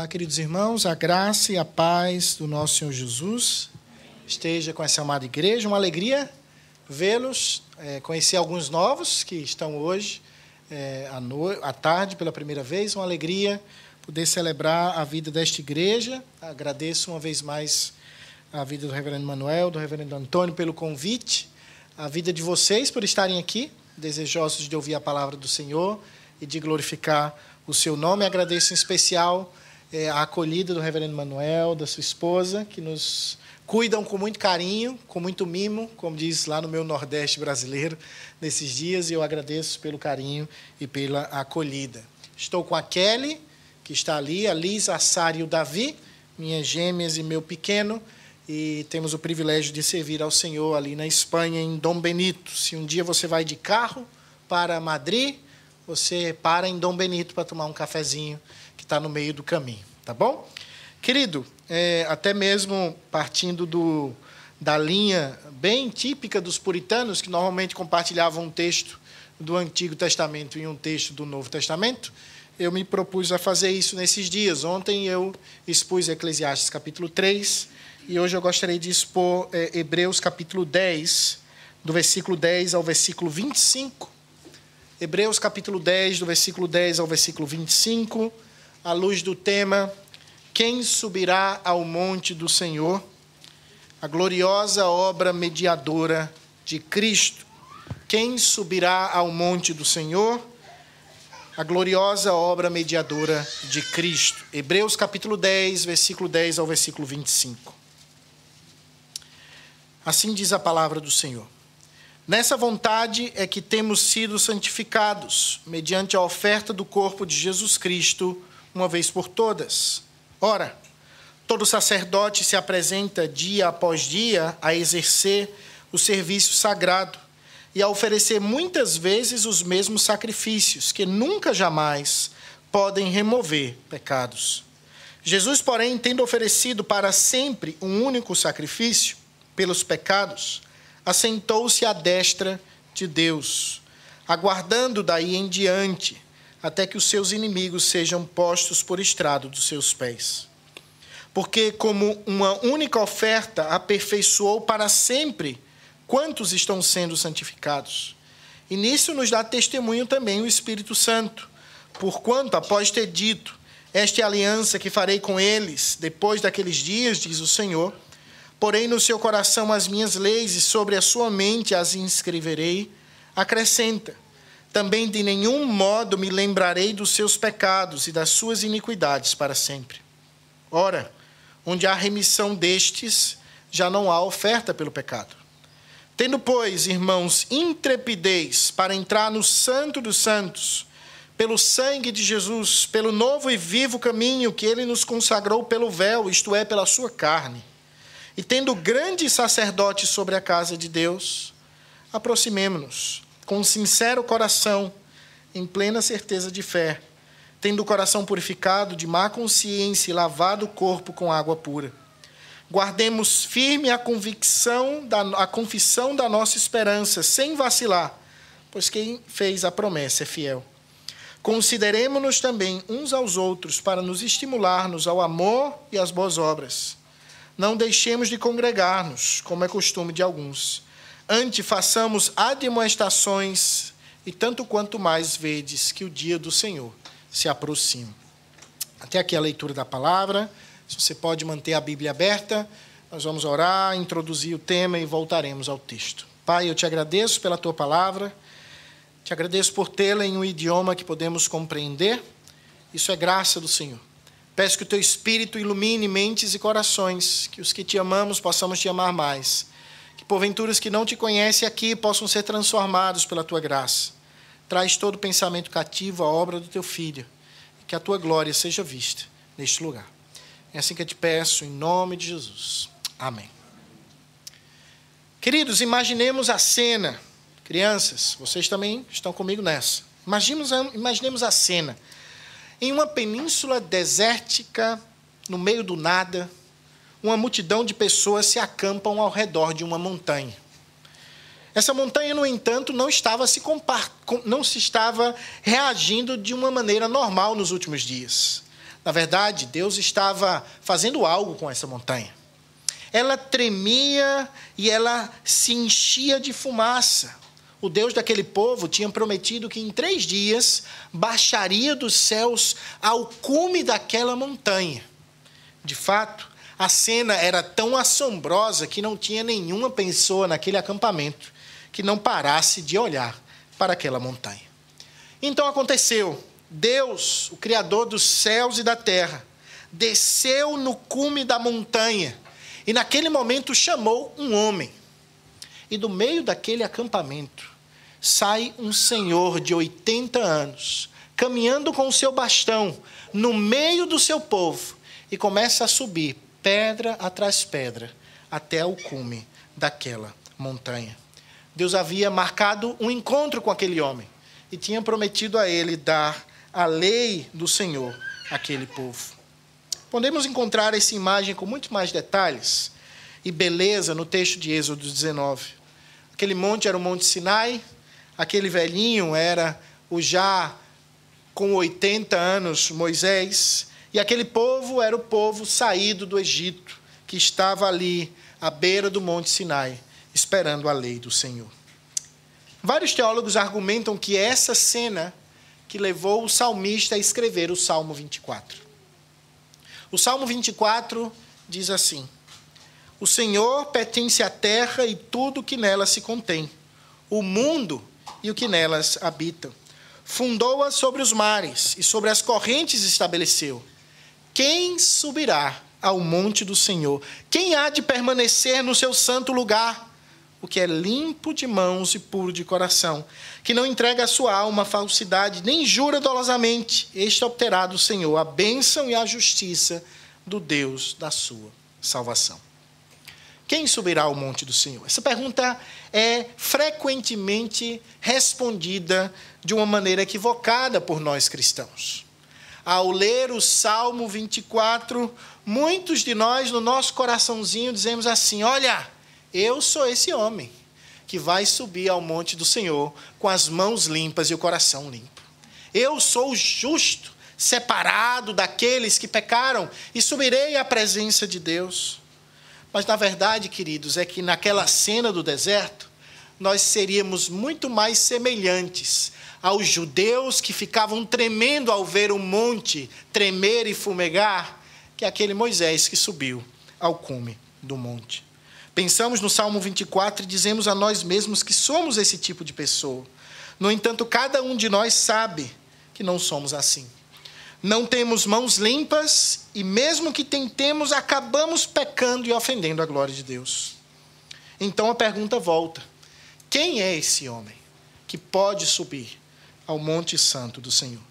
Olá, queridos irmãos, a graça e a paz do nosso Senhor Jesus esteja com essa amada igreja. Uma alegria vê-los, conhecer alguns novos que estão hoje à tarde pela primeira vez. Uma alegria poder celebrar a vida desta igreja. Agradeço uma vez mais a vida do reverendo Manuel, do reverendo Antônio pelo convite, a vida de vocês por estarem aqui, desejosos de ouvir a palavra do Senhor e de glorificar o seu nome. Agradeço em especial a acolhida do reverendo Manuel, da sua esposa, que nos cuidam com muito carinho, com muito mimo, como diz lá no meu Nordeste brasileiro, nesses dias, e eu agradeço pelo carinho e pela acolhida. Estou com a Kelly, que está ali, a Liz, a Sara e o Davi, minhas gêmeas e meu pequeno, e temos o privilégio de servir ao Senhor ali na Espanha, em Dom Benito. Se um dia você vai de carro para Madrid, você para em Dom Benito para tomar um cafezinho, que está no meio do caminho, tá bom? Querido, até mesmo partindo da linha bem típica dos puritanos, que normalmente compartilhavam um texto do Antigo Testamento e um texto do Novo Testamento, eu me propus a fazer isso nesses dias. Ontem eu expus Eclesiastes capítulo 3, e hoje eu gostaria de expor Hebreus capítulo 10, do versículo 10 ao versículo 25. Hebreus capítulo 10, do versículo 10 ao versículo 25, à luz do tema: quem subirá ao monte do Senhor? A gloriosa obra mediadora de Cristo. Quem subirá ao monte do Senhor? A gloriosa obra mediadora de Cristo. Hebreus capítulo 10, versículo 10 ao versículo 25. Assim diz a palavra do Senhor. Nessa vontade é que temos sido santificados, mediante a oferta do corpo de Jesus Cristo, uma vez por todas. Ora, todo sacerdote se apresenta dia após dia a exercer o serviço sagrado e a oferecer muitas vezes os mesmos sacrifícios, que nunca jamais podem remover pecados. Jesus, porém, tendo oferecido para sempre um único sacrifício pelos pecados, assentou-se à destra de Deus, aguardando daí em diante, até que os seus inimigos sejam postos por estrado dos seus pés. Porque como uma única oferta aperfeiçoou para sempre quantos estão sendo santificados. E nisso nos dá testemunho também o Espírito Santo, porquanto, após ter dito, esta é a aliança que farei com eles depois daqueles dias, diz o Senhor, porém no seu coração as minhas leis e sobre a sua mente as inscreverei, acrescenta, também de nenhum modo me lembrarei dos seus pecados e das suas iniquidades para sempre. Ora, onde há remissão destes, já não há oferta pelo pecado. Tendo, pois, irmãos, intrepidez para entrar no Santo dos Santos, pelo sangue de Jesus, pelo novo e vivo caminho que ele nos consagrou pelo véu, isto é, pela sua carne, e tendo grande sacerdote sobre a casa de Deus, aproximemo-nos com sincero coração, em plena certeza de fé, tendo o coração purificado de má consciência e lavado o corpo com água pura. Guardemos firme a confissão da nossa esperança, sem vacilar, pois quem fez a promessa é fiel. Consideremo-nos também uns aos outros para nos estimularmos ao amor e às boas obras. Não deixemos de congregar-nos, como é costume de alguns. Antes façamos admoestações, e tanto quanto mais vedes que o dia do Senhor se aproxima. Até aqui a leitura da palavra. Se você pode manter a Bíblia aberta, nós vamos orar, introduzir o tema e voltaremos ao texto. Pai, eu te agradeço pela tua palavra, te agradeço por tê-la em um idioma que podemos compreender. Isso é graça do Senhor. Peço que o teu Espírito ilumine mentes e corações, que os que te amamos possamos te amar mais. Que porventuras que não te conhecem aqui possam ser transformados pela tua graça. Traz todo pensamento cativo à obra do teu Filho, e que a tua glória seja vista neste lugar. É assim que eu te peço, em nome de Jesus. Amém. Queridos, imaginemos a cena. Crianças, vocês também estão comigo nessa. Imaginemos a cena. Em uma península desértica, no meio do nada, uma multidão de pessoas se acampam ao redor de uma montanha. Essa montanha, no entanto, não se estava reagindo de uma maneira normal nos últimos dias. Na verdade, Deus estava fazendo algo com essa montanha. Ela tremia e ela se enchia de fumaça. O Deus daquele povo tinha prometido que em 3 dias baixaria dos céus ao cume daquela montanha. De fato, a cena era tão assombrosa que não tinha nenhuma pessoa naquele acampamento que não parasse de olhar para aquela montanha. Então aconteceu. Deus, o Criador dos céus e da terra, desceu no cume da montanha e naquele momento chamou um homem. E do meio daquele acampamento sai um senhor de 80 anos, caminhando com o seu bastão no meio do seu povo e começa a subir pedra atrás pedra até o cume daquela montanha. Deus havia marcado um encontro com aquele homem e tinha prometido a ele dar a lei do Senhor àquele povo. Podemos encontrar essa imagem com muito mais detalhes e beleza no texto de Êxodo 19. Aquele monte era o Monte Sinai, aquele velhinho era o já com 80 anos Moisés, e aquele povo era o povo saído do Egito, que estava ali à beira do Monte Sinai, esperando a lei do Senhor. Vários teólogos argumentam que essa cena que levou o salmista a escrever o Salmo 24. O Salmo 24 diz assim: o Senhor pertence à terra e tudo que nela se contém, o mundo e o que nelas habitam. Fundou-a sobre os mares e sobre as correntes estabeleceu. Quem subirá ao monte do Senhor? Quem há de permanecer no seu santo lugar? O que é limpo de mãos e puro de coração, que não entrega a sua alma à falsidade, nem jura dolosamente, este obterá do Senhor a bênção e a justiça do Deus da sua salvação. Quem subirá ao monte do Senhor? Essa pergunta é frequentemente respondida de uma maneira equivocada por nós cristãos. Ao ler o Salmo 24, muitos de nós, no nosso coraçãozinho, dizemos assim: olha, eu sou esse homem que vai subir ao monte do Senhor com as mãos limpas e o coração limpo. Eu sou o justo, separado daqueles que pecaram, e subirei à presença de Deus. Mas, na verdade, queridos, é que naquela cena do deserto, nós seríamos muito mais semelhantes aos judeus que ficavam tremendo ao ver o monte tremer e fumegar, que aquele Moisés que subiu ao cume do monte. Pensamos no Salmo 24 e dizemos a nós mesmos que somos esse tipo de pessoa. No entanto, cada um de nós sabe que não somos assim. Não temos mãos limpas e mesmo que tentemos, acabamos pecando e ofendendo a glória de Deus. Então a pergunta volta: quem é esse homem que pode subir ao Monte Santo do Senhor?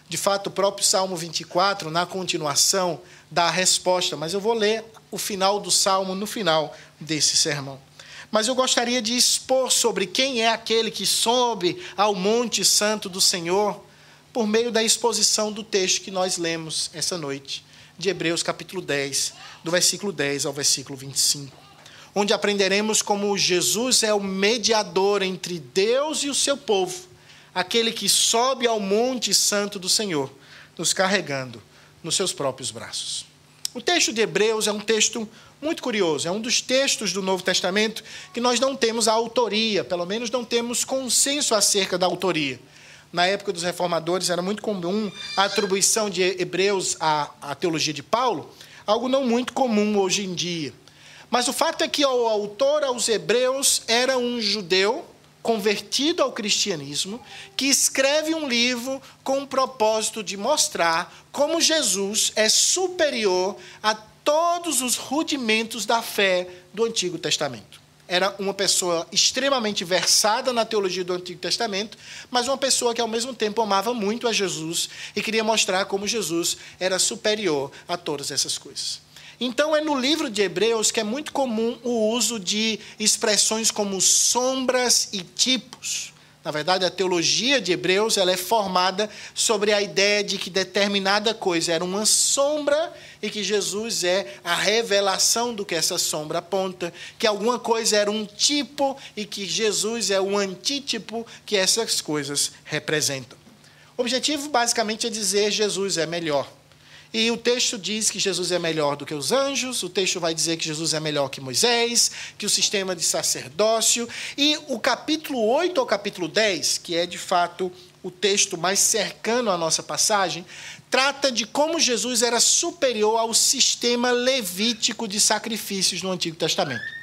De fato, o próprio Salmo 24, na continuação, dá a resposta, mas eu vou ler o final do Salmo no final desse sermão. Mas eu gostaria de expor sobre quem é aquele que sobe ao Monte Santo do Senhor por meio da exposição do texto que nós lemos essa noite, de Hebreus capítulo 10, do versículo 10 ao versículo 25, onde aprenderemos como Jesus é o mediador entre Deus e o seu povo, aquele que sobe ao Monte Santo do Senhor, nos carregando nos seus próprios braços. O texto de Hebreus é um texto muito curioso, é um dos textos do Novo Testamento que nós não temos a autoria, pelo menos não temos consenso acerca da autoria. Na época dos reformadores era muito comum a atribuição de Hebreus à teologia de Paulo, algo não muito comum hoje em dia. Mas o fato é que o autor aos Hebreus era um judeu convertido ao cristianismo, que escreve um livro com o propósito de mostrar como Jesus é superior a todos os rudimentos da fé do Antigo Testamento. Era uma pessoa extremamente versada na teologia do Antigo Testamento, mas uma pessoa que, ao mesmo tempo, amava muito a Jesus e queria mostrar como Jesus era superior a todas essas coisas. Então, é no livro de Hebreus que é muito comum o uso de expressões como sombras e tipos. Na verdade, a teologia de Hebreus ela é formada sobre a ideia de que determinada coisa era uma sombra e que Jesus é a revelação do que essa sombra aponta, que alguma coisa era um tipo e que Jesus é o antítipo que essas coisas representam. O objetivo, basicamente, é dizer Jesus é melhor. E o texto diz que Jesus é melhor do que os anjos, o texto vai dizer que Jesus é melhor que Moisés, que o sistema de sacerdócio. E o capítulo 8 ao capítulo 10, que é de fato o texto mais cercano à nossa passagem, trata de como Jesus era superior ao sistema levítico de sacrifícios no Antigo Testamento.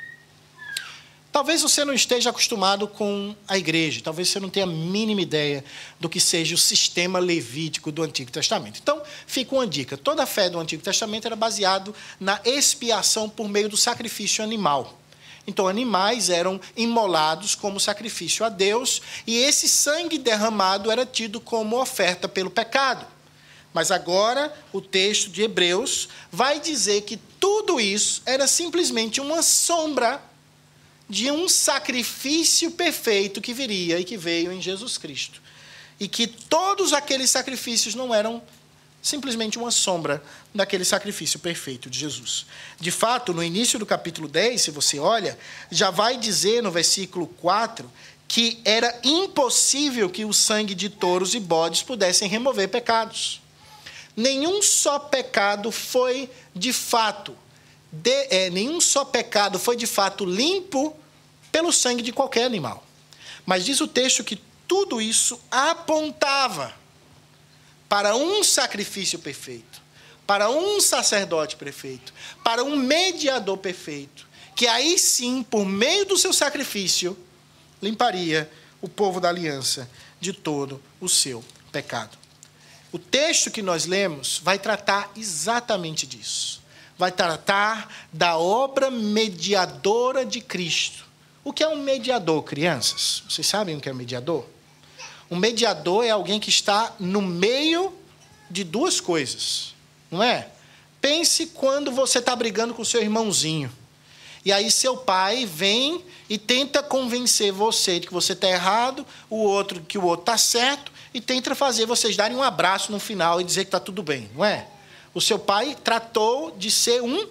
Talvez você não esteja acostumado com a igreja, talvez você não tenha a mínima ideia do que seja o sistema levítico do Antigo Testamento. Então, fica uma dica. Toda a fé do Antigo Testamento era baseada na expiação por meio do sacrifício animal. Então, animais eram imolados como sacrifício a Deus, e esse sangue derramado era tido como oferta pelo pecado. Mas agora, o texto de Hebreus vai dizer que tudo isso era simplesmente uma sombra de um sacrifício perfeito que viria e que veio em Jesus Cristo. E que todos aqueles sacrifícios não eram simplesmente uma sombra daquele sacrifício perfeito de Jesus. De fato, no início do capítulo 10, se você olha, já vai dizer no versículo 4 que era impossível que o sangue de touros e bodes pudessem remover pecados. Nenhum só pecado foi de fato limpo pelo sangue de qualquer animal. Mas diz o texto que tudo isso apontava para um sacrifício perfeito, para um sacerdote perfeito, para um mediador perfeito, que aí sim, por meio do seu sacrifício, limparia o povo da aliança de todo o seu pecado. O texto que nós lemos vai tratar exatamente disso. Vai tratar da obra mediadora de Cristo. O que é um mediador, crianças? Vocês sabem o que é mediador? Um mediador é alguém que está no meio de duas coisas, não é? Pense quando você está brigando com seu irmãozinho. E aí seu pai vem e tenta convencer você de que você está errado, que o outro está certo, e tenta fazer vocês darem um abraço no final e dizer que está tudo bem, não é? O seu pai tratou de ser um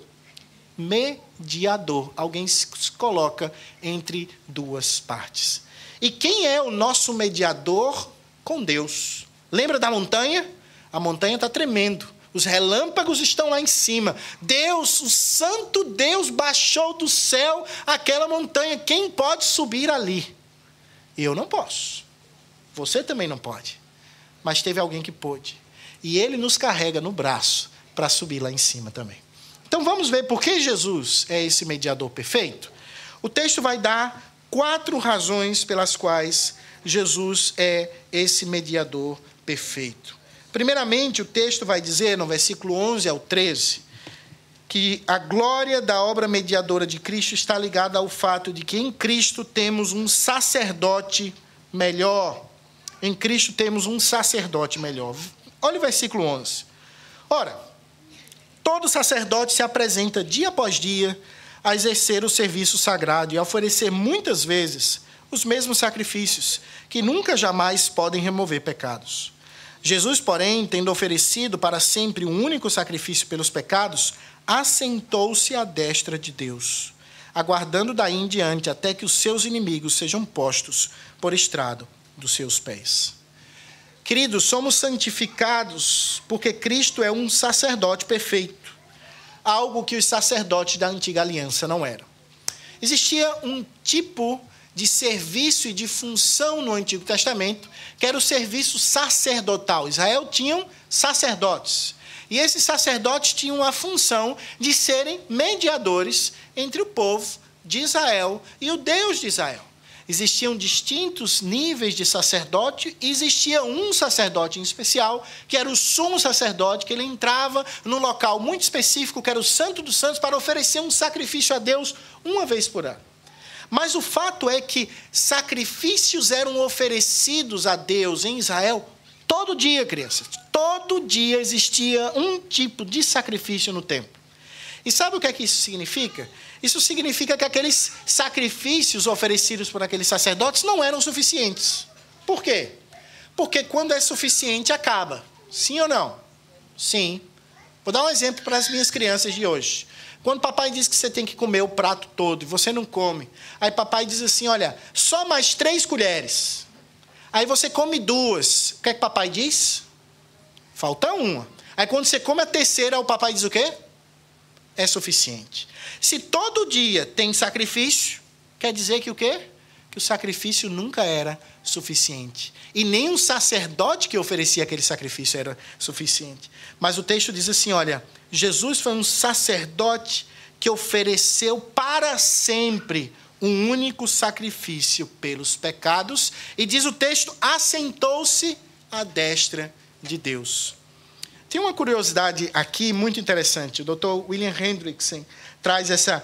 mediador. Alguém se coloca entre duas partes. E quem é o nosso mediador com Deus? Lembra da montanha? A montanha está tremendo. Os relâmpagos estão lá em cima. Deus, o santo Deus, baixou do céu aquela montanha. Quem pode subir ali? Eu não posso. Você também não pode. Mas teve alguém que pôde. E ele nos carrega no braço para subir lá em cima também. Então vamos ver por que Jesus é esse mediador perfeito? O texto vai dar 4 razões pelas quais Jesus é esse mediador perfeito. Primeiramente, o texto vai dizer, no versículo 11 ao 13, que a glória da obra mediadora de Cristo está ligada ao fato de que em Cristo temos um sacerdote melhor. Em Cristo temos um sacerdote melhor. Olha o versículo 11. Ora, todo sacerdote se apresenta dia após dia a exercer o serviço sagrado e a oferecer muitas vezes os mesmos sacrifícios, que nunca jamais podem remover pecados. Jesus, porém, tendo oferecido para sempre um único sacrifício pelos pecados, assentou-se à destra de Deus, aguardando daí em diante até que os seus inimigos sejam postos por estrado dos seus pés. Queridos, somos santificados porque Cristo é um sacerdote perfeito, algo que os sacerdotes da antiga aliança não eram. Existia um tipo de serviço e de função no Antigo Testamento, que era o serviço sacerdotal. Israel tinha sacerdotes, e esses sacerdotes tinham a função de serem mediadores entre o povo de Israel e o Deus de Israel. Existiam distintos níveis de sacerdote, e existia um sacerdote em especial, que era o sumo sacerdote, que ele entrava num local muito específico, que era o Santo dos Santos, para oferecer um sacrifício a Deus uma vez por ano. Mas o fato é que sacrifícios eram oferecidos a Deus em Israel todo dia, crianças. Todo dia existia um tipo de sacrifício no templo. E sabe o que é que isso significa? Isso significa que aqueles sacrifícios oferecidos por aqueles sacerdotes não eram suficientes. Por quê? Porque quando é suficiente, acaba. Sim ou não? Sim. Vou dar um exemplo para as minhas crianças de hoje. Quando papai diz que você tem que comer o prato todo e você não come, aí papai diz assim, olha, só mais 3 colheres. Aí você come 2. O que é que papai diz? Falta 1. Aí quando você come a terceira, o papai diz o quê? É suficiente. Se todo dia tem sacrifício, quer dizer que o quê? Que o sacrifício nunca era suficiente. E nem o sacerdote que oferecia aquele sacrifício era suficiente. Mas o texto diz assim, olha, Jesus foi um sacerdote que ofereceu para sempre um único sacrifício pelos pecados. E diz o texto, assentou-se à destra de Deus. Tem uma curiosidade aqui muito interessante. O Dr. William Hendrickson traz essa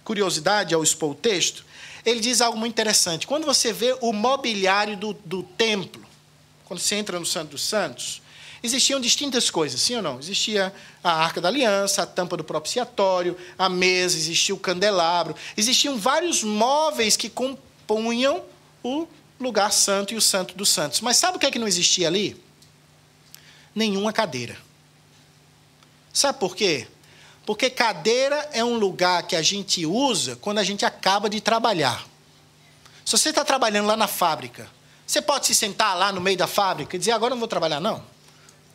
curiosidade ao expor o texto. Ele diz algo muito interessante. Quando você vê o mobiliário do templo, quando você entra no Santo dos Santos, existiam distintas coisas, sim ou não? Existia a Arca da Aliança, a tampa do propiciatório, a mesa, existia o candelabro. Existiam vários móveis que compunham o lugar santo e o Santo dos Santos. Mas sabe o que é que não existia ali? Nenhuma cadeira. Sabe por quê? Porque cadeira é um lugar que a gente usa quando a gente acaba de trabalhar. Se você está trabalhando lá na fábrica, você pode se sentar lá no meio da fábrica e dizer, agora não vou trabalhar, não?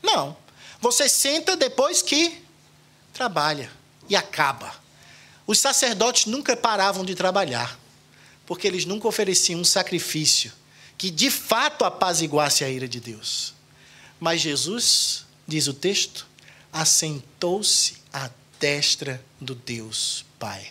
Não. Você senta depois que trabalha e acaba. Os sacerdotes nunca paravam de trabalhar, porque eles nunca ofereciam um sacrifício que de fato apaziguasse a ira de Deus. Mas Jesus, diz o texto, assentou-se à destra do Deus Pai,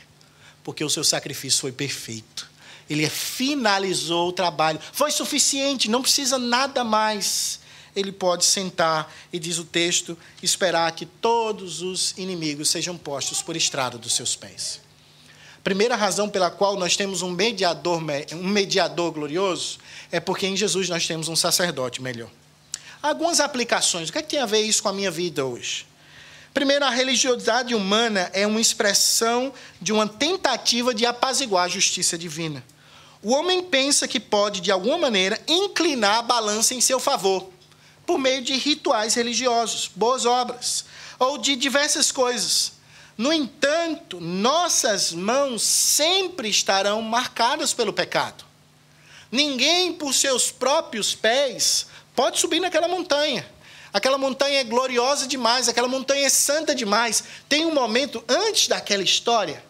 porque o seu sacrifício foi perfeito. Ele finalizou o trabalho. Foi suficiente, não precisa nada mais. Ele pode sentar, e diz o texto, esperar que todos os inimigos sejam postos por estrado dos seus pés. Primeira razão pela qual nós temos um mediador glorioso é porque em Jesus nós temos um sacerdote melhor. Algumas aplicações. O que é que tem a ver isso com a minha vida hoje? Primeiro, a religiosidade humana é uma expressão de uma tentativa de apaziguar a justiça divina. O homem pensa que pode, de alguma maneira, inclinar a balança em seu favor, por meio de rituais religiosos, boas obras, ou de diversas coisas. No entanto, nossas mãos sempre estarão marcadas pelo pecado. Ninguém, por seus próprios pés, pode subir naquela montanha. Aquela montanha é gloriosa demais, aquela montanha é santa demais. Tem um momento antes daquela história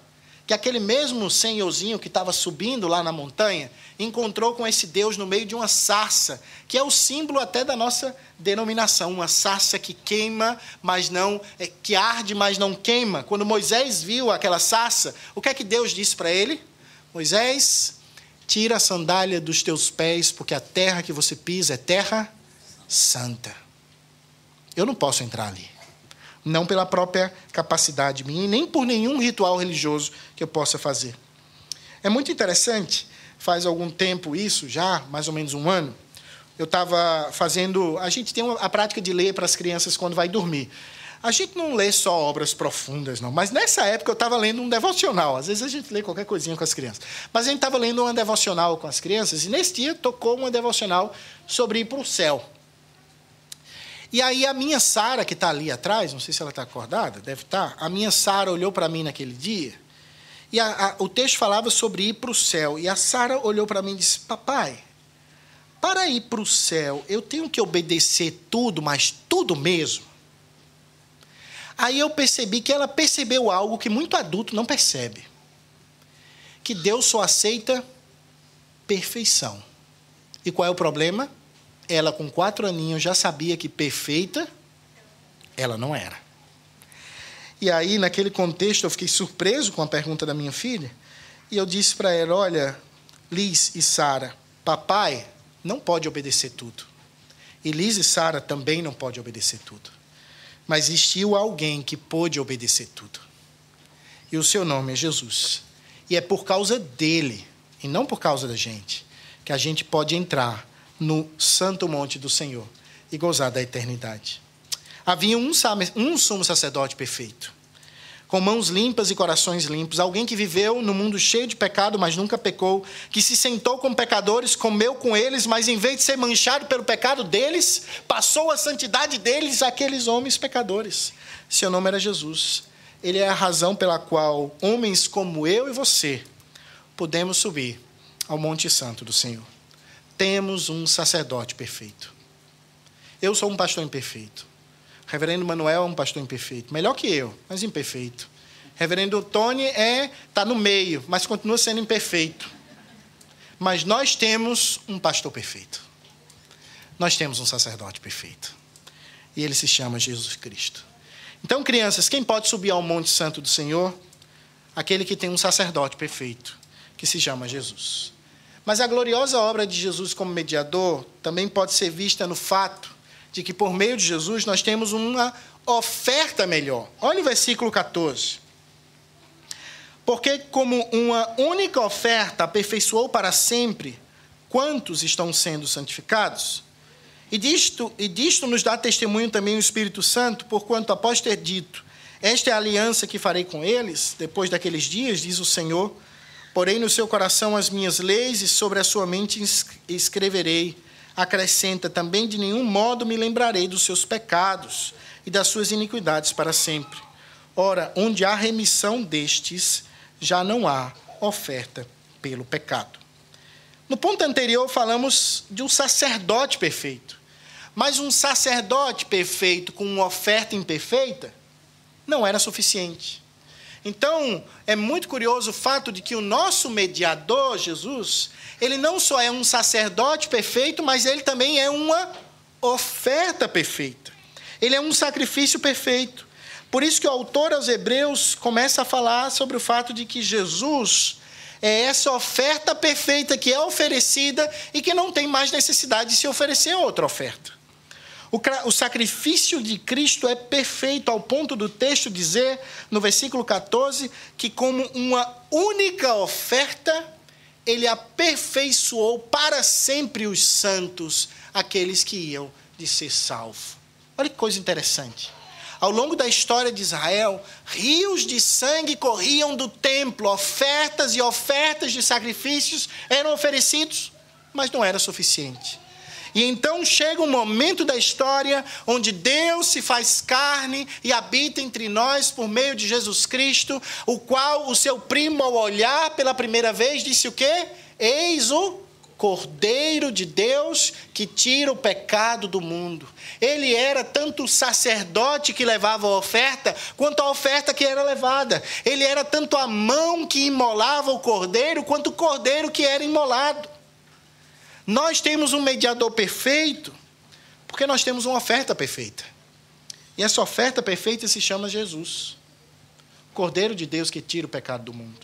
que aquele mesmo senhorzinho que estava subindo lá na montanha encontrou com esse Deus no meio de uma sarça, que é o símbolo até da nossa denominação, uma sarça que queima, mas não, que arde, mas não queima. Quando Moisés viu aquela sarça, o que é que Deus disse para ele? Moisés, tira a sandália dos teus pés, porque a terra que você pisa é terra santa. Eu não posso entrar ali. Não pela própria capacidade minha, e nem por nenhum ritual religioso que eu possa fazer. É muito interessante, faz algum tempo isso, já, mais ou menos um ano, eu estava fazendo... A gente tem a prática de ler para as crianças quando vai dormir. A gente não lê só obras profundas, não. Mas nessa época eu estava lendo um devocional. Às vezes a gente lê qualquer coisinha com as crianças. Mas a gente estava lendo uma devocional com as crianças, e nesse dia tocou uma devocional sobre ir para o céu. E aí a minha Sara, que está ali atrás, não sei se ela está acordada, deve estar, a minha Sara olhou para mim naquele dia, e o texto falava sobre ir para o céu, e a Sara olhou para mim e disse, papai, para ir para o céu, eu tenho que obedecer tudo, mas tudo mesmo? Aí eu percebi que ela percebeu algo que muito adulto não percebe, que Deus só aceita perfeição. E qual é o problema? Ela, com 4 aninhos, já sabia que perfeita ela não era. E aí, naquele contexto, eu fiquei surpreso com a pergunta da minha filha, e eu disse para ela, olha, Liz e Sara, papai não pode obedecer tudo. E Liz e Sara também não pode obedecer tudo. Mas existiu alguém que pôde obedecer tudo. E o seu nome é Jesus. E é por causa dele, e não por causa da gente, que a gente pode entrar no santo monte do Senhor e gozar da eternidade. Havia um sumo sacerdote perfeito, com mãos limpas e corações limpos, alguém que viveu no mundo cheio de pecado, mas nunca pecou, que se sentou com pecadores, comeu com eles, mas em vez de ser manchado pelo pecado deles, passou a santidade deles àqueles homens pecadores. Seu nome era Jesus. Ele é a razão pela qual homens como eu e você podemos subir ao Monte Santo do Senhor. Temos um sacerdote perfeito. Eu sou um pastor imperfeito. Reverendo Manuel é um pastor imperfeito. Melhor que eu, mas imperfeito. Reverendo Tony está no meio, mas continua sendo imperfeito. Mas nós temos um pastor perfeito. Nós temos um sacerdote perfeito. E ele se chama Jesus Cristo. Então, crianças, quem pode subir ao Monte Santo do Senhor? Aquele que tem um sacerdote perfeito, que se chama Jesus. Mas a gloriosa obra de Jesus como mediador também pode ser vista no fato de que, por meio de Jesus, nós temos uma oferta melhor. Olha o versículo 14. Porque como uma única oferta aperfeiçoou para sempre quantos estão sendo santificados? E disto nos dá testemunho também o Espírito Santo, porquanto após ter dito, esta é a aliança que farei com eles, depois daqueles dias, diz o Senhor, porém no seu coração as minhas leis e sobre a sua mente escreverei. Acrescenta também, de nenhum modo me lembrarei dos seus pecados e das suas iniquidades para sempre. Ora, onde há remissão destes, já não há oferta pelo pecado. No ponto anterior falamos de um sacerdote perfeito. Mas um sacerdote perfeito com uma oferta imperfeita não era suficiente. Então, é muito curioso o fato de que o nosso mediador, Jesus, ele não só é um sacerdote perfeito, mas ele também é uma oferta perfeita. Ele é um sacrifício perfeito. Por isso que o autor aos Hebreus começa a falar sobre o fato de que Jesus é essa oferta perfeita que é oferecida e que não tem mais necessidade de se oferecer outra oferta. O sacrifício de Cristo é perfeito, ao ponto do texto dizer, no versículo 14, que como uma única oferta, ele aperfeiçoou para sempre os santos, aqueles que iam de ser salvos. Olha que coisa interessante. Ao longo da história de Israel, rios de sangue corriam do templo, ofertas e ofertas de sacrifícios eram oferecidos, mas não era suficiente. E então chega um momento da história onde Deus se faz carne e habita entre nós por meio de Jesus Cristo, o qual o seu primo, ao olhar pela primeira vez, disse o quê? Eis o Cordeiro de Deus que tira o pecado do mundo. Ele era tanto o sacerdote que levava a oferta, quanto a oferta que era levada. Ele era tanto a mão que imolava o cordeiro, quanto o cordeiro que era imolado. Nós temos um mediador perfeito, porque nós temos uma oferta perfeita. E essa oferta perfeita se chama Jesus, Cordeiro de Deus que tira o pecado do mundo.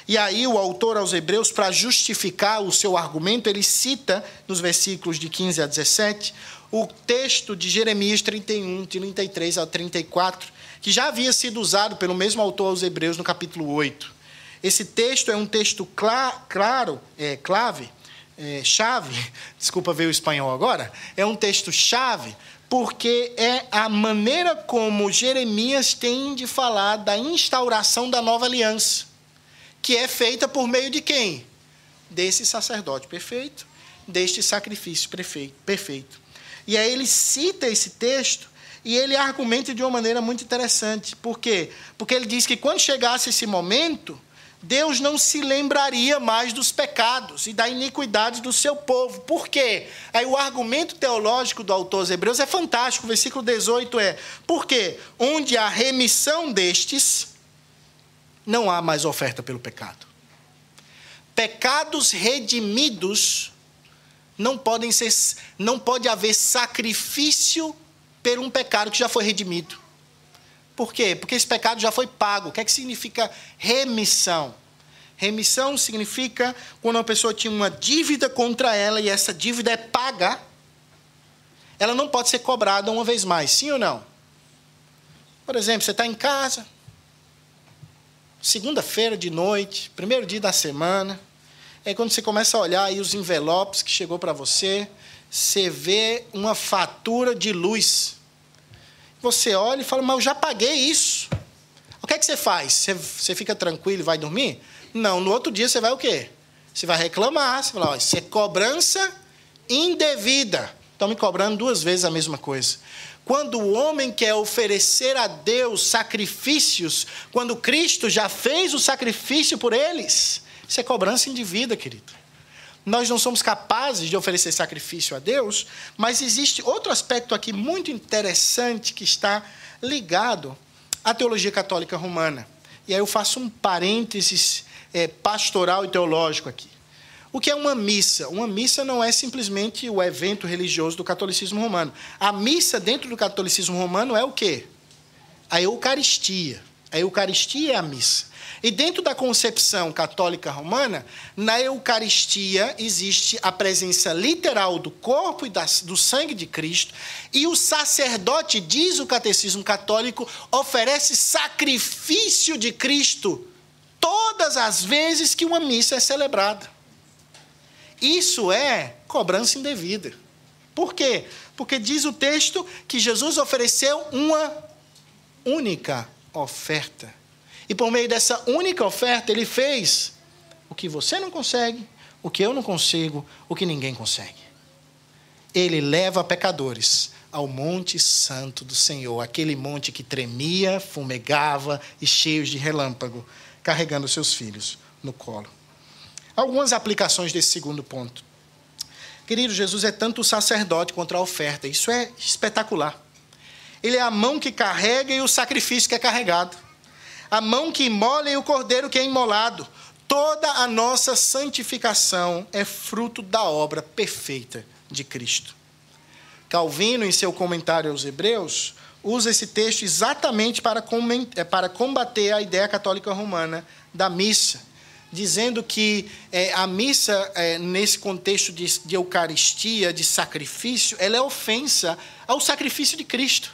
E aí o autor aos Hebreus, para justificar o seu argumento, ele cita, nos versículos de 15 a 17, o texto de Jeremias 31, 33 a 34, que já havia sido usado pelo mesmo autor aos Hebreus no capítulo 8. Esse texto é um texto chave, desculpa ver o espanhol agora, é um texto chave, porque é a maneira como Jeremias tem de falar da instauração da nova aliança, que é feita por meio de quem? Desse sacerdote perfeito, deste sacrifício perfeito. E aí ele cita esse texto e ele argumenta de uma maneira muito interessante. Por quê? Porque ele diz que quando chegasse esse momento, Deus não se lembraria mais dos pecados e da iniquidade do seu povo. Por quê? Aí o argumento teológico do autor aos Hebreus é fantástico. O versículo 18 é: porque onde há remissão destes, não há mais oferta pelo pecado. Pecados redimidos não pode haver sacrifício por um pecado que já foi redimido. Por quê? Porque esse pecado já foi pago. O que é que significa remissão? Remissão significa quando uma pessoa tinha uma dívida contra ela e essa dívida é paga, ela não pode ser cobrada uma vez mais, sim ou não? Por exemplo, você está em casa, segunda-feira de noite, primeiro dia da semana, aí quando você começa a olhar aí os envelopes que chegou para você, você vê uma fatura de luz. Você olha e fala, mas eu já paguei isso. O que é que você faz? Você fica tranquilo e vai dormir? Não, no outro dia você vai o quê? Você vai reclamar, você vai falar, isso é cobrança indevida. Estão me cobrando 2 vezes a mesma coisa. Quando o homem quer oferecer a Deus sacrifícios, quando Cristo já fez o sacrifício por eles, isso é cobrança indevida, querido. nós não somos capazes de oferecer sacrifício a Deus, mas existe outro aspecto aqui muito interessante que está ligado à teologia católica romana. E aí eu faço um parênteses pastoral e teológico aqui. O que é uma missa? Uma missa não é simplesmente o evento religioso do catolicismo romano. A missa dentro do catolicismo romano é o quê? A Eucaristia. A Eucaristia é a missa. E dentro da concepção católica romana, na Eucaristia existe a presença literal do corpo e do sangue de Cristo, e o sacerdote, diz o catecismo católico, oferece sacrifício de Cristo todas as vezes que uma missa é celebrada. Isso é cobrança indevida. Por quê? Porque diz o texto que Jesus ofereceu uma única oferta. E por meio dessa única oferta, ele fez o que você não consegue, o que eu não consigo, o que ninguém consegue. Ele leva pecadores ao Monte Santo do Senhor, aquele monte que tremia, fumegava e cheio de relâmpago, carregando seus filhos no colo. Algumas aplicações desse segundo ponto. Querido, Jesus é tanto o sacerdote quanto a oferta. Isso é espetacular. Ele é a mão que carrega e o sacrifício que é carregado. A mão que imola e o cordeiro que é imolado. Toda a nossa santificação é fruto da obra perfeita de Cristo. Calvino, em seu comentário aos Hebreus, usa esse texto exatamente para combater a ideia católica romana da missa, dizendo que a missa, nesse contexto de Eucaristia, de sacrifício, ela é ofensa ao sacrifício de Cristo.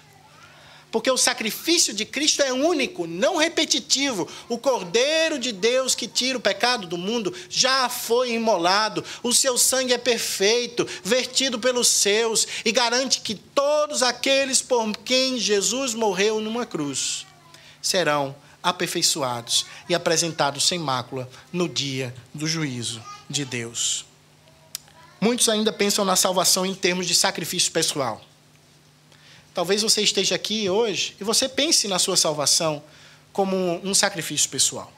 Porque o sacrifício de Cristo é único, não repetitivo. O Cordeiro de Deus que tira o pecado do mundo já foi imolado. O seu sangue é perfeito, vertido pelos seus, e garante que todos aqueles por quem Jesus morreu numa cruz serão aperfeiçoados e apresentados sem mácula no dia do juízo de Deus. Muitos ainda pensam na salvação em termos de sacrifício pessoal. Talvez você esteja aqui hoje e você pense na sua salvação como um sacrifício pessoal.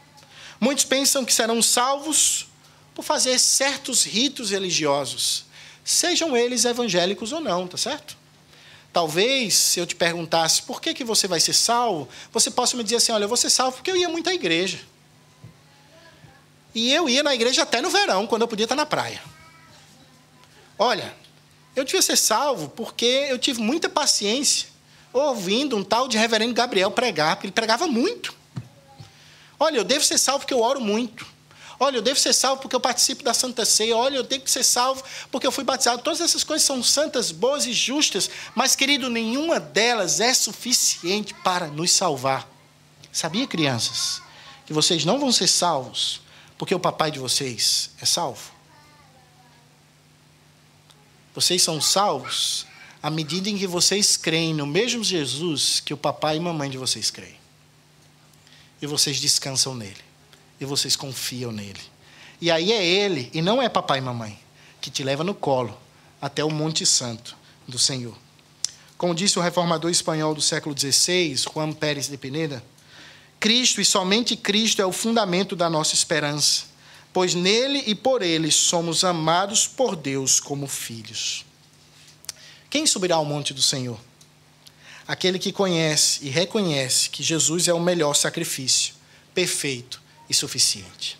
Muitos pensam que serão salvos por fazer certos ritos religiosos, sejam eles evangélicos ou não, tá certo? Talvez, se eu te perguntasse por que você vai ser salvo, você possa me dizer assim, olha, eu vou ser salvo porque eu ia muito à igreja. E eu ia na igreja até no verão, quando eu podia estar na praia. Olha, eu devia ser salvo porque eu tive muita paciência ouvindo um tal de reverendo Gabriel pregar, porque ele pregava muito. Olha, eu devo ser salvo porque eu oro muito. Olha, eu devo ser salvo porque eu participo da Santa Ceia. Olha, eu tenho que ser salvo porque eu fui batizado. Todas essas coisas são santas, boas e justas, mas, querido, nenhuma delas é suficiente para nos salvar. Sabia, crianças, que vocês não vão ser salvos porque o papai de vocês é salvo? Vocês são salvos à medida em que vocês creem no mesmo Jesus que o papai e mamãe de vocês creem. E vocês descansam nele. E vocês confiam nele. E aí é ele, e não é papai e mamãe, que te leva no colo até o Monte Santo do Senhor. Como disse o reformador espanhol do século XVI, Juan Pérez de Pineda, Cristo e somente Cristo é o fundamento da nossa esperança, pois nele e por ele somos amados por Deus como filhos. Quem subirá ao monte do Senhor? Aquele que conhece e reconhece que Jesus é o melhor sacrifício, perfeito e suficiente.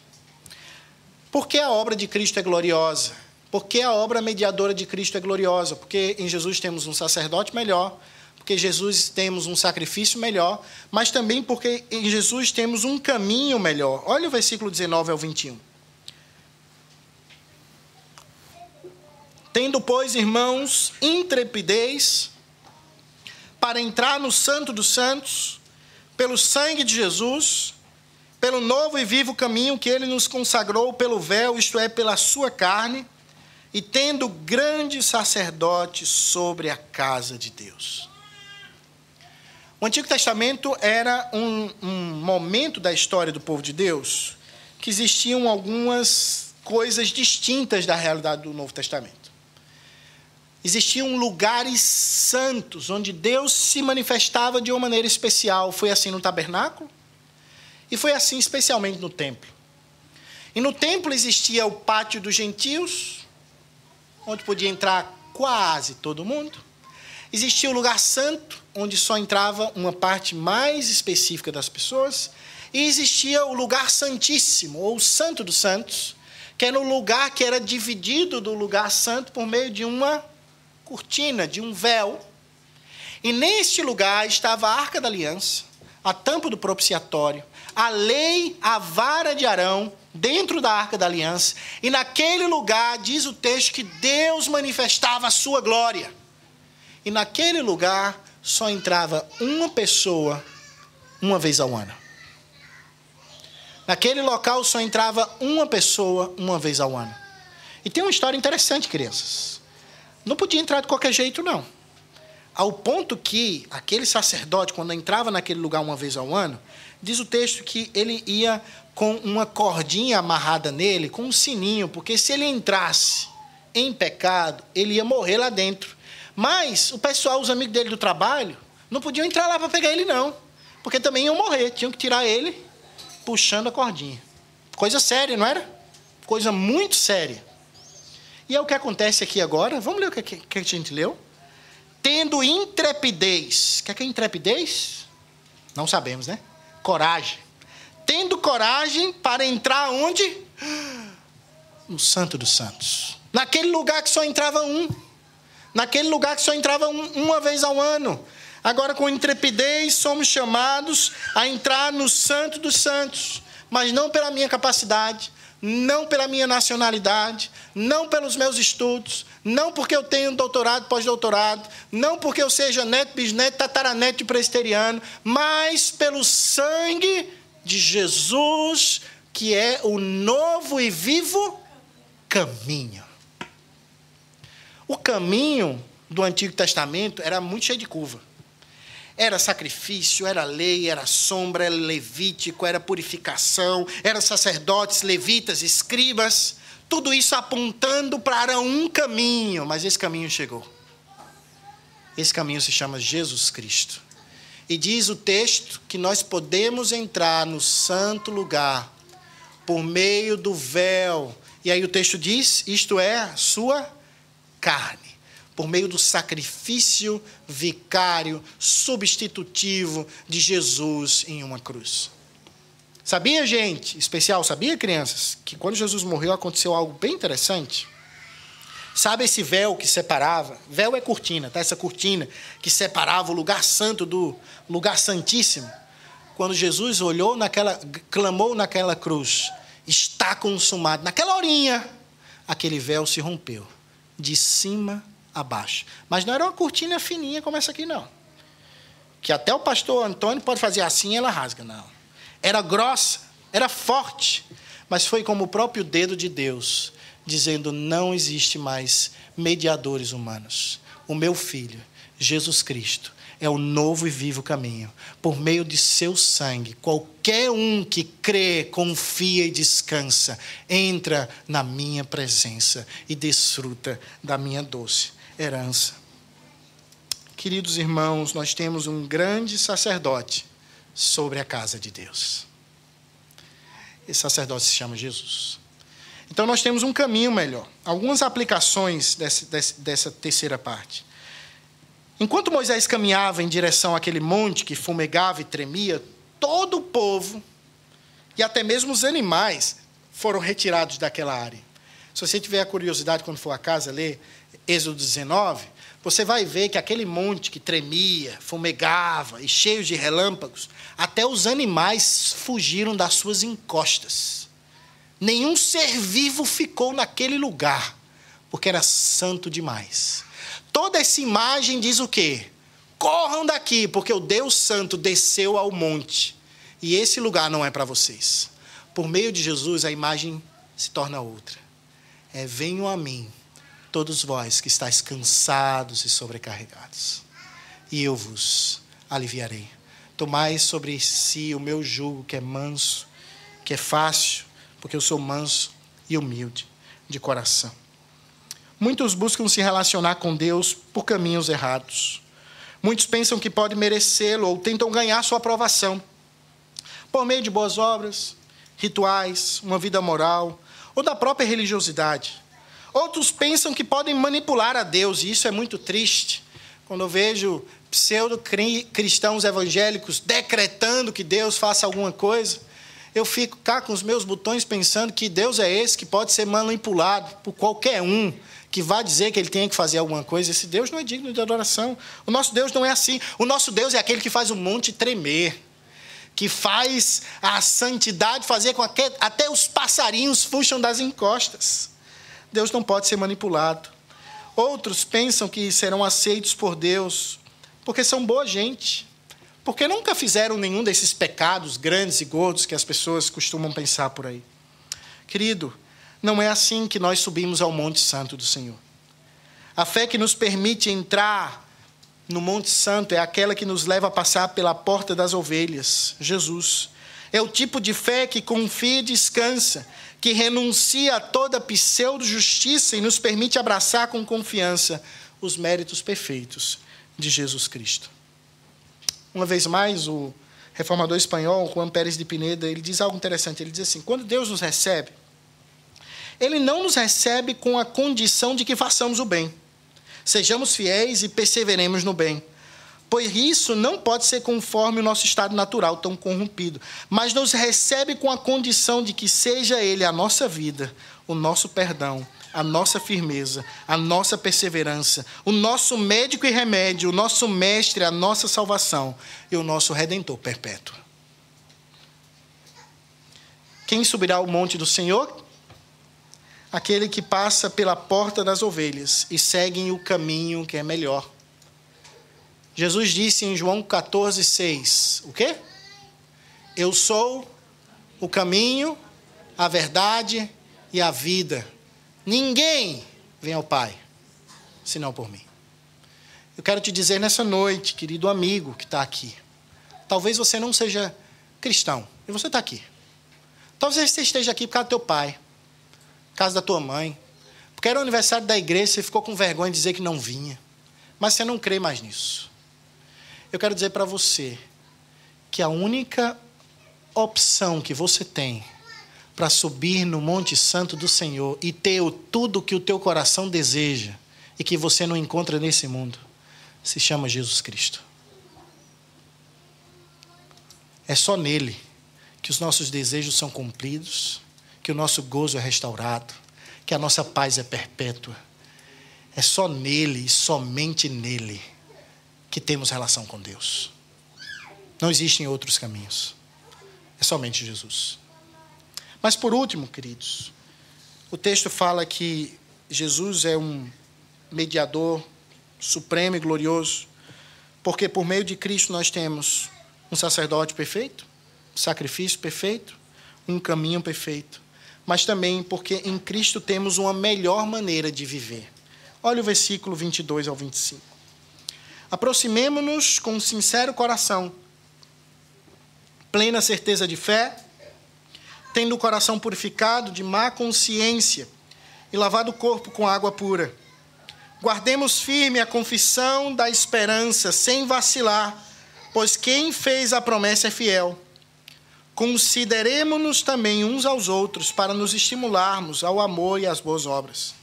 Por que a obra de Cristo é gloriosa? Por que a obra mediadora de Cristo é gloriosa? Porque em Jesus temos um sacerdote melhor, porque em Jesus temos um sacrifício melhor, mas também porque em Jesus temos um caminho melhor. Olha o versículo 19 ao 21. Tendo, pois, irmãos, intrepidez para entrar no Santo dos Santos, pelo sangue de Jesus, pelo novo e vivo caminho que ele nos consagrou pelo véu, isto é, pela sua carne, e tendo grande sacerdote sobre a casa de Deus. O Antigo Testamento era um momento da história do povo de Deus que existiam algumas coisas distintas da realidade do Novo Testamento. Existiam lugares santos, onde Deus se manifestava de uma maneira especial. Foi assim no tabernáculo e foi assim especialmente no templo. E no templo existia o pátio dos gentios, onde podia entrar quase todo mundo. Existia o lugar santo, onde só entrava uma parte mais específica das pessoas. E existia o lugar santíssimo, ou o santo dos santos, que era um lugar que era dividido do lugar santo por meio de uma cortina, de um véu. E neste lugar estava a Arca da Aliança, a tampa do propiciatório, a lei, a vara de Arão, dentro da Arca da Aliança. E naquele lugar, diz o texto, que Deus manifestava a sua glória. E naquele lugar só entrava uma pessoa uma vez ao ano. Naquele local só entrava uma pessoa uma vez ao ano. E tem uma história interessante, crianças. Não podia entrar de qualquer jeito, não. Ao ponto que aquele sacerdote, quando entrava naquele lugar uma vez ao ano, diz o texto que ele ia com uma cordinha amarrada nele, com um sininho, porque se ele entrasse em pecado, ele ia morrer lá dentro. Mas o pessoal, os amigos dele do trabalho, não podiam entrar lá para pegar ele, não. Porque também iam morrer, tinham que tirar ele puxando a cordinha. Coisa séria, não era? Coisa muito séria. E é o que acontece aqui agora. Vamos ler o que a gente leu? Tendo intrepidez. O que é intrepidez? Não sabemos, né? Coragem. Tendo coragem para entrar onde? No Santo dos Santos. Naquele lugar que só entrava um. Naquele lugar que só entrava uma vez ao ano. Agora, com intrepidez, somos chamados a entrar no Santo dos Santos. Mas não pela minha capacidade, não pela minha nacionalidade, não pelos meus estudos, não porque eu tenho doutorado, pós-doutorado, não porque eu seja neto, bisneto, tataraneto de presbiteriano, mas pelo sangue de Jesus, que é o novo e vivo caminho. O caminho do Antigo Testamento era muito cheio de curva. Era sacrifício, era lei, era sombra, era levítico, era purificação, era sacerdotes, levitas, escribas, tudo isso apontando para um caminho, mas esse caminho chegou. Esse caminho se chama Jesus Cristo. E diz o texto que nós podemos entrar no santo lugar por meio do véu. E aí o texto diz, isto é a sua carne. Por meio do sacrifício vicário, substitutivo de Jesus em uma cruz. Sabia, gente? Especial, sabia, crianças? Que quando Jesus morreu aconteceu algo bem interessante. Sabe esse véu que separava? Véu é cortina, tá? Essa cortina que separava o lugar santo do lugar santíssimo. Quando Jesus olhou clamou naquela cruz, está consumado. Naquela horinha, aquele véu se rompeu. De cima abaixo. Mas não era uma cortina fininha como essa aqui, não. Que até o pastor Antônio pode fazer assim e ela rasga, não. Era grossa, era forte, mas foi como o próprio dedo de Deus, dizendo, não existe mais mediadores humanos. O meu Filho, Jesus Cristo, é o novo e vivo caminho. Por meio de seu sangue, qualquer um que crê, confia e descansa, entra na minha presença e desfruta da minha doce herança. Queridos irmãos, nós temos um grande sacerdote sobre a casa de Deus. Esse sacerdote se chama Jesus. Então nós temos um caminho melhor. Algumas aplicações dessa terceira parte. Enquanto Moisés caminhava em direção àquele monte que fumegava e tremia, todo o povo e até mesmo os animais foram retirados daquela área. Se você tiver a curiosidade quando for a casa ler Êxodo 19, você vai ver que aquele monte que tremia, fumegava e cheio de relâmpagos, até os animais fugiram das suas encostas. Nenhum ser vivo ficou naquele lugar, porque era santo demais. Toda essa imagem diz o quê? Corram daqui, porque o Deus Santo desceu ao monte. E esse lugar não é para vocês. Por meio de Jesus, a imagem se torna outra. Venham a mim, todos vós que estáis cansados e sobrecarregados, e eu vos aliviarei. Tomai sobre si o meu jugo, que é manso, que é fácil, porque eu sou manso e humilde de coração. Muitos buscam se relacionar com Deus por caminhos errados. Muitos pensam que podem merecê-lo ou tentam ganhar sua aprovação por meio de boas obras, rituais, uma vida moral ou da própria religiosidade. Outros pensam que podem manipular a Deus, e isso é muito triste. Quando eu vejo pseudo-cristãos evangélicos decretando que Deus faça alguma coisa, eu fico cá com os meus botões pensando que Deus é esse que pode ser manipulado por qualquer um que vá dizer que ele tem que fazer alguma coisa. Esse Deus não é digno de adoração. O nosso Deus não é assim. O nosso Deus é aquele que faz o monte tremer, que faz a santidade fazer com que até os passarinhos fuxam das encostas. Deus não pode ser manipulado. Outros pensam que serão aceitos por Deus porque são boa gente, porque nunca fizeram nenhum desses pecados grandes e gordos que as pessoas costumam pensar por aí. Querido, não é assim que nós subimos ao Monte Santo do Senhor. A fé que nos permite entrar no Monte Santo é aquela que nos leva a passar pela porta das ovelhas, Jesus. É o tipo de fé que confia e descansa, que renuncia a toda pseudo-justiça e nos permite abraçar com confiança os méritos perfeitos de Jesus Cristo. Uma vez mais, o reformador espanhol, Juan Pérez de Pineda, ele diz algo interessante. Ele diz assim: quando Deus nos recebe, Ele não nos recebe com a condição de que façamos o bem. Sejamos fiéis e perseveremos no bem. Pois isso não pode ser conforme o nosso estado natural, tão corrompido. Mas nos recebe com a condição de que seja Ele a nossa vida, o nosso perdão, a nossa firmeza, a nossa perseverança, o nosso médico e remédio, o nosso mestre, a nossa salvação e o nosso redentor perpétuo. Quem subirá ao monte do Senhor? Aquele que passa pela porta das ovelhas e segue o caminho que é melhor. Jesus disse em João 14:6, o quê? Eu sou o caminho, a verdade e a vida. Ninguém vem ao Pai, senão por mim. Eu quero te dizer nessa noite, querido amigo que está aqui, talvez você não seja cristão, e você está aqui. Talvez você esteja aqui por causa do teu pai, por causa da tua mãe, porque era o aniversário da igreja, você ficou com vergonha de dizer que não vinha, mas você não crê mais nisso. Eu quero dizer para você que a única opção que você tem para subir no Monte Santo do Senhor e ter tudo que o teu coração deseja e que você não encontra nesse mundo, se chama Jesus Cristo. É só nele que os nossos desejos são cumpridos, que o nosso gozo é restaurado, que a nossa paz é perpétua. É só nele e somente nele que temos relação com Deus. Não existem outros caminhos. É somente Jesus. Mas por último, queridos, o texto fala que Jesus é um mediador supremo e glorioso, porque por meio de Cristo nós temos um sacerdote perfeito, um sacrifício perfeito, um caminho perfeito, mas também porque em Cristo temos uma melhor maneira de viver. Olha o versículo 22 ao 25. Aproximemo-nos com sincero coração, plena certeza de fé, tendo o coração purificado de má consciência e lavado o corpo com água pura. Guardemos firme a confissão da esperança, sem vacilar, pois quem fez a promessa é fiel. Consideremo-nos também uns aos outros para nos estimularmos ao amor e às boas obras.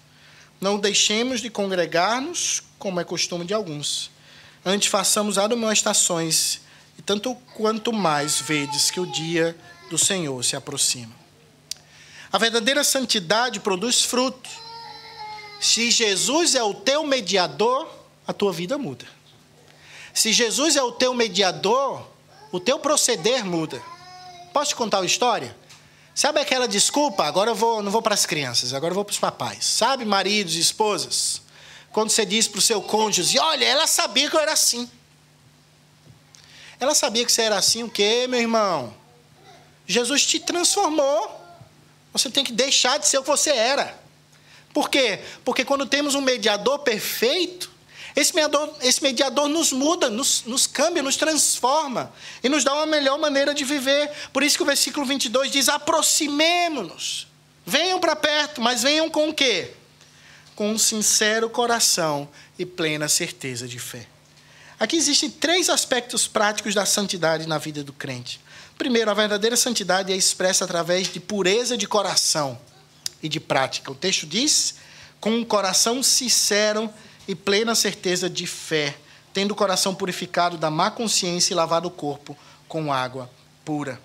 Não deixemos de congregar-nos, como é costume de alguns. Antes façamos admoestações, e tanto quanto mais vedes que o dia do Senhor se aproxima. A verdadeira santidade produz fruto. Se Jesus é o teu mediador, a tua vida muda. Se Jesus é o teu mediador, o teu proceder muda. Posso te contar uma história? Sabe aquela desculpa? Agora não vou para as crianças, agora eu vou para os papais. Sabe, maridos e esposas? Quando você diz para o seu cônjuge, olha, ela sabia que eu era assim. Ela sabia que você era assim o quê, meu irmão? Jesus te transformou. Você tem que deixar de ser o que você era. Por quê? Porque quando temos um mediador perfeito, esse mediador nos muda, nos cambia, nos transforma e nos dá uma melhor maneira de viver. Por isso que o versículo 22 diz, aproximemo-nos. Venham para perto, mas venham com o quê? Com um sincero coração e plena certeza de fé. Aqui existem 3 aspectos práticos da santidade na vida do crente. Primeiro, a verdadeira santidade é expressa através de pureza de coração e de prática. O texto diz, com um coração sincero e plena certeza de fé, tendo o coração purificado da má consciência e lavado o corpo com água pura.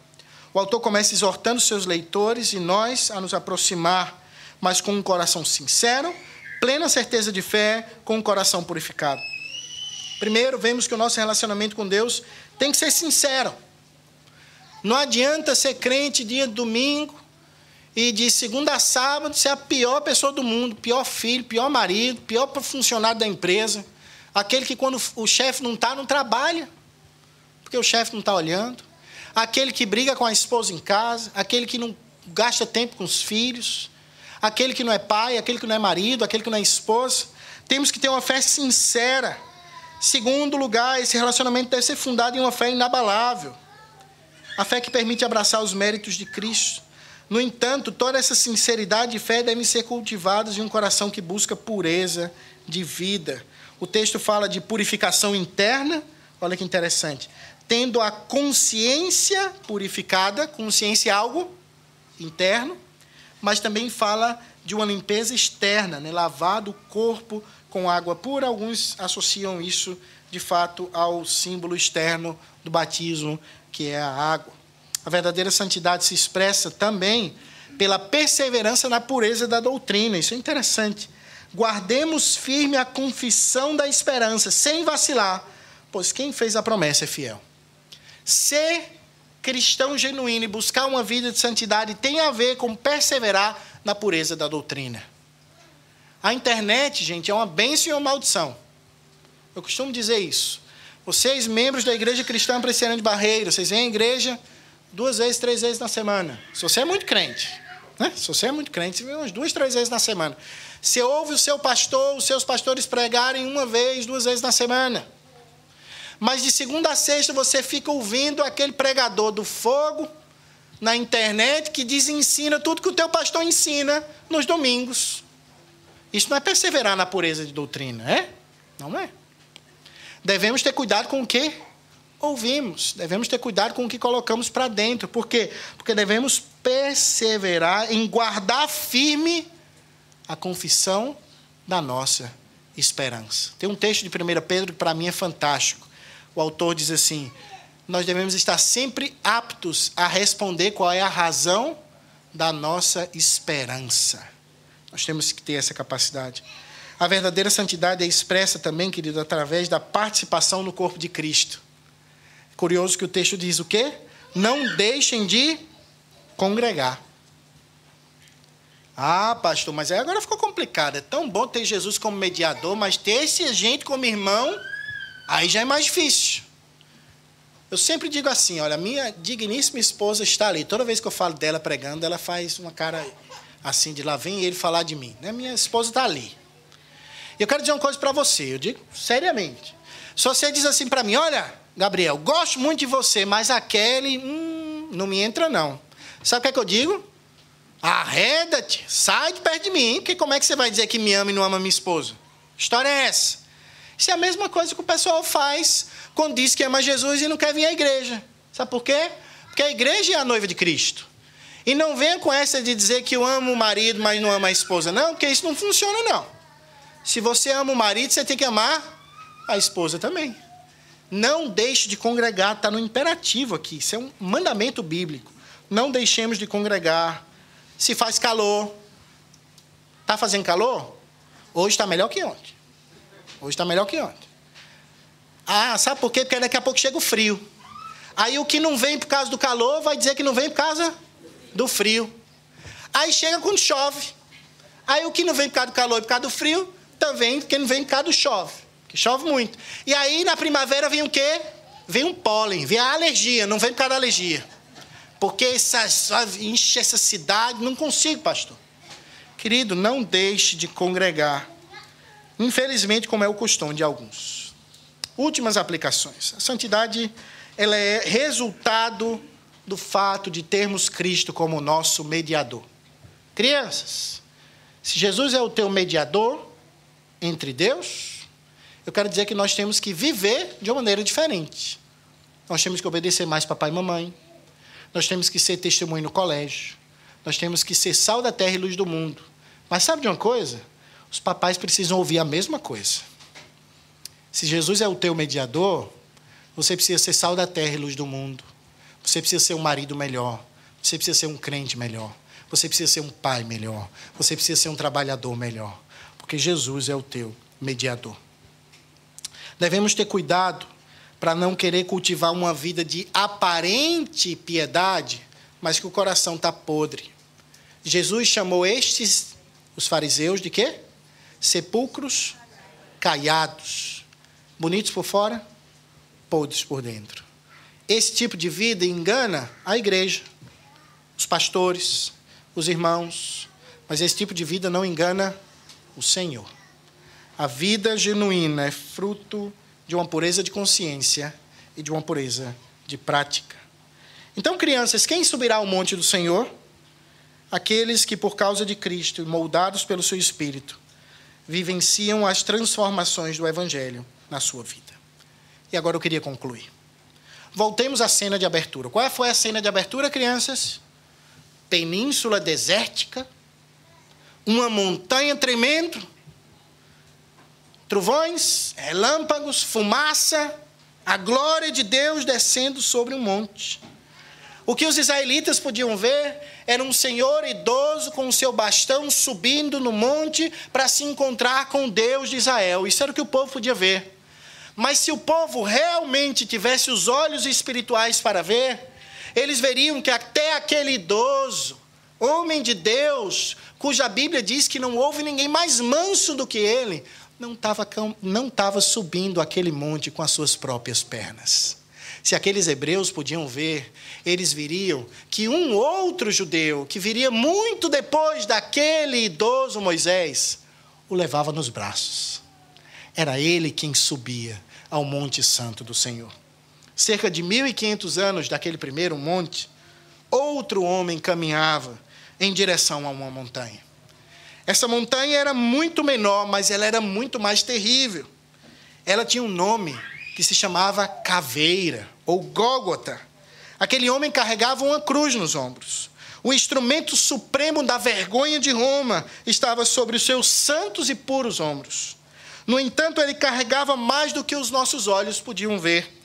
O autor começa exortando seus leitores e nós a nos aproximar, mas com um coração sincero, plena certeza de fé, com um coração purificado. Primeiro, vemos que o nosso relacionamento com Deus tem que ser sincero. Não adianta ser crente dia de domingo e de segunda a sábado ser a pior pessoa do mundo, pior filho, pior marido, pior funcionário da empresa, aquele que quando o chefe não está, não trabalha, porque o chefe não está olhando, aquele que briga com a esposa em casa, aquele que não gasta tempo com os filhos, aquele que não é pai, aquele que não é marido, aquele que não é esposa. Temos que ter uma fé sincera. Segundo lugar, esse relacionamento deve ser fundado em uma fé inabalável. A fé que permite abraçar os méritos de Cristo. No entanto, toda essa sinceridade e fé devem ser cultivadas em um coração que busca pureza de vida. O texto fala de purificação interna, olha que interessante. Tendo a consciência purificada, consciência é algo interno, mas também fala de uma limpeza externa, né? Lavado o corpo com água pura. Alguns associam isso, de fato, ao símbolo externo do batismo, que é a água. A verdadeira santidade se expressa também pela perseverança na pureza da doutrina. Isso é interessante. Guardemos firme a confissão da esperança, sem vacilar, pois quem fez a promessa é fiel. Ser cristão genuíno e buscar uma vida de santidade tem a ver com perseverar na pureza da doutrina. A internet, gente, é uma bênção e uma maldição. Eu costumo dizer isso. Vocês, membros da Igreja Cristã Presbiteriana de Barreiro, vocês vêm à igreja 2 vezes, 3 vezes na semana. Se você é muito crente, né? Se você é muito crente, você vem umas 2, 3 vezes na semana. Você ouve o seu pastor, os seus pastores pregarem 1 vez, 2 vezes na semana. Mas de segunda a sexta você fica ouvindo aquele pregador do fogo na internet que ensina tudo que o teu pastor ensina nos domingos. Isso não é perseverar na pureza de doutrina, é? Não é. Devemos ter cuidado com o que ouvimos. Devemos ter cuidado com o que colocamos para dentro. Por quê? Porque devemos perseverar em guardar firme a confissão da nossa esperança. Tem um texto de 1 Pedro que para mim é fantástico. O autor diz assim, nós devemos estar sempre aptos a responder qual é a razão da nossa esperança. Nós temos que ter essa capacidade. A verdadeira santidade é expressa também, querido, através da participação no corpo de Cristo. É curioso que o texto diz o quê? Não deixem de congregar. Ah, pastor, mas aí agora ficou complicado. É tão bom ter Jesus como mediador, mas ter esse gente como irmão, aí já é mais difícil. Eu sempre digo assim, olha, a minha digníssima esposa está ali. Toda vez que eu falo dela pregando, ela faz uma cara assim de lá vem ele falar de mim. Né? Minha esposa está ali. Eu quero dizer uma coisa para você, eu digo seriamente. Se você diz assim para mim, olha, Gabriel, gosto muito de você, mas a Kelly, não me entra não. Sabe o que é que eu digo? Arreda-te, sai de perto de mim, porque como é que você vai dizer que me ama e não ama minha esposa? Que história é essa? Isso é a mesma coisa que o pessoal faz quando diz que ama Jesus e não quer vir à igreja. Sabe por quê? Porque a igreja é a noiva de Cristo. E não venha com essa de dizer que eu amo o marido, mas não amo a esposa. Não, porque isso não funciona não. Se você ama o marido, você tem que amar a esposa também. Não deixe de congregar, está no imperativo aqui. Isso é um mandamento bíblico. Não deixemos de congregar. Se faz calor. Está fazendo calor? Hoje está melhor que ontem. Hoje está melhor que ontem. Ah, sabe por quê? Porque daqui a pouco chega o frio. Aí o que não vem por causa do calor vai dizer que não vem por causa do frio. Aí chega quando chove. Aí o que não vem por causa do calor e por causa do frio, também porque não vem por causa do chove. Que chove muito. E aí na primavera vem o quê? Vem um pólen, vem a alergia, não vem por causa da alergia. Porque enche essa cidade, não consigo, pastor. Querido, não deixe de congregar. Infelizmente, como é o costume de alguns. Últimas aplicações. A santidade, ela é resultado do fato de termos Cristo como nosso mediador. Crianças, se Jesus é o teu mediador entre Deus, eu quero dizer que nós temos que viver de uma maneira diferente. Nós temos que obedecer mais papai e mamãe. Nós temos que ser testemunho no colégio. Nós temos que ser sal da terra e luz do mundo. Mas sabe de uma coisa? Os papais precisam ouvir a mesma coisa. Se Jesus é o teu mediador, você precisa ser sal da terra e luz do mundo. Você precisa ser um marido melhor. Você precisa ser um crente melhor. Você precisa ser um pai melhor. Você precisa ser um trabalhador melhor. Porque Jesus é o teu mediador. Devemos ter cuidado para não querer cultivar uma vida de aparente piedade, mas que o coração está podre. Jesus chamou os fariseus, de quê? Sepulcros caiados. Bonitos por fora, podres por dentro. Esse tipo de vida engana a igreja, os pastores, os irmãos. Mas esse tipo de vida não engana o Senhor. A vida genuína é fruto de uma pureza de consciência e de uma pureza de prática. Então, crianças, quem subirá ao monte do Senhor? Aqueles que, por causa de Cristo, moldados pelo seu Espírito, vivenciam as transformações do Evangelho na sua vida. E agora eu queria concluir. Voltemos à cena de abertura. Qual foi a cena de abertura, crianças? Península desértica, uma montanha tremendo, trovões, relâmpagos, fumaça, a glória de Deus descendo sobre um monte. O que os israelitas podiam ver era um senhor idoso com o seu bastão subindo no monte para se encontrar com o Deus de Israel. Isso era o que o povo podia ver. Mas se o povo realmente tivesse os olhos espirituais para ver, eles veriam que até aquele idoso, homem de Deus, cuja Bíblia diz que não houve ninguém mais manso do que ele, não estava subindo aquele monte com as suas próprias pernas. Se aqueles hebreus podiam ver, eles viriam que um outro judeu, que viria muito depois daquele idoso Moisés, o levava nos braços. Era ele quem subia ao Monte Santo do Senhor. Cerca de 1.500 anos daquele primeiro monte, outro homem caminhava em direção a uma montanha. Essa montanha era muito menor, mas ela era muito mais terrível. Ela tinha um nome que se chamava Caveira, ou Gólgota. Aquele homem carregava uma cruz nos ombros. O instrumento supremo da vergonha de Roma estava sobre os seus santos e puros ombros. No entanto, ele carregava mais do que os nossos olhos podiam ver.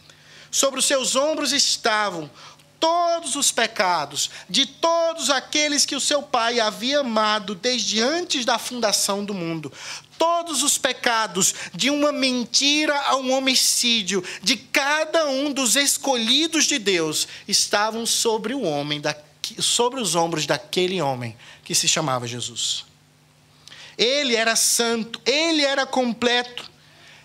Sobre os seus ombros estavam todos os pecados de todos aqueles que o seu pai havia amado desde antes da fundação do mundo. Todos os pecados, de uma mentira a um homicídio, de cada um dos escolhidos de Deus, estavam sobre os ombros daquele homem que se chamava Jesus. Ele era santo, ele era completo.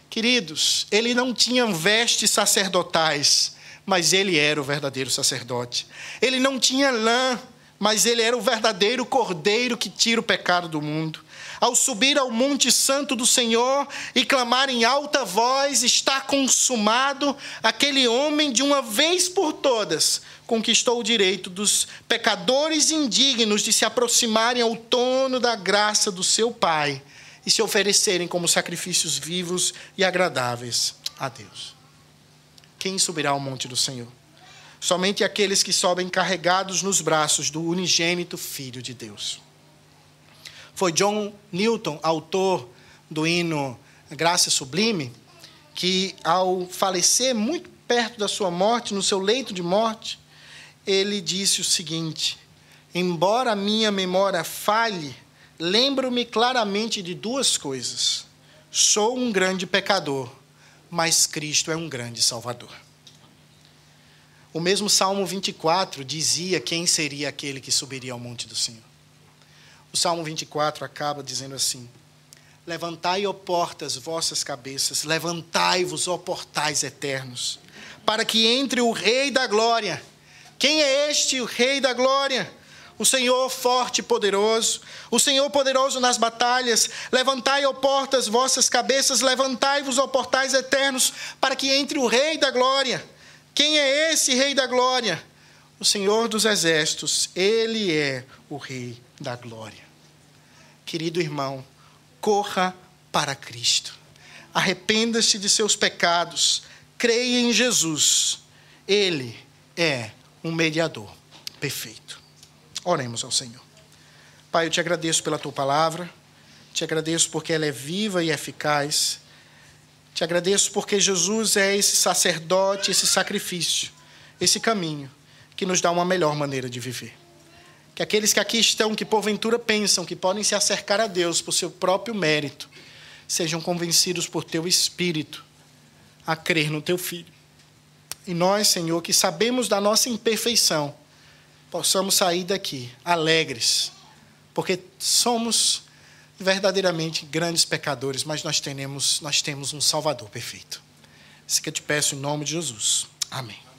Queridos, ele não tinha vestes sacerdotais, mas ele era o verdadeiro sacerdote. Ele não tinha lã, mas ele era o verdadeiro cordeiro que tira o pecado do mundo. Ao subir ao Monte Santo do Senhor e clamar em alta voz, está consumado, aquele homem de uma vez por todas conquistou o direito dos pecadores indignos de se aproximarem ao trono da graça do seu Pai e se oferecerem como sacrifícios vivos e agradáveis a Deus. Quem subirá ao monte do Senhor? Somente aqueles que sobem carregados nos braços do unigênito Filho de Deus. Foi John Newton, autor do hino Graça Sublime, que ao falecer muito perto da sua morte, no seu leito de morte, ele disse o seguinte: embora a minha memória falhe, lembro-me claramente de duas coisas. Sou um grande pecador, mas Cristo é um grande Salvador. O mesmo Salmo 24 dizia quem seria aquele que subiria ao monte do Senhor. O Salmo 24 acaba dizendo assim: levantai, ó portas, vossas cabeças, levantai-vos, ó portais eternos, para que entre o Rei da Glória. Quem é este, o Rei da Glória? O Senhor forte e poderoso, o Senhor poderoso nas batalhas. Levantai, ó portas, vossas cabeças, levantai-vos, ó portais eternos, para que entre o Rei da Glória. Quem é esse Rei da Glória? O Senhor dos Exércitos, Ele é o Rei da Glória. Querido irmão, corra para Cristo. Arrependa-se de seus pecados. Creia em Jesus. Ele é um mediador perfeito. Oremos ao Senhor. Pai, eu te agradeço pela tua palavra, te agradeço porque ela é viva e eficaz, te agradeço porque Jesus é esse sacerdote, esse sacrifício, esse caminho que nos dá uma melhor maneira de viver. Que aqueles que aqui estão, que porventura pensam que podem se acercar a Deus por seu próprio mérito, sejam convencidos por teu Espírito a crer no teu Filho. E nós, Senhor, que sabemos da nossa imperfeição, possamos sair daqui alegres, porque somos verdadeiramente grandes pecadores, mas nós temos um Salvador perfeito. Isso que eu te peço em nome de Jesus. Amém.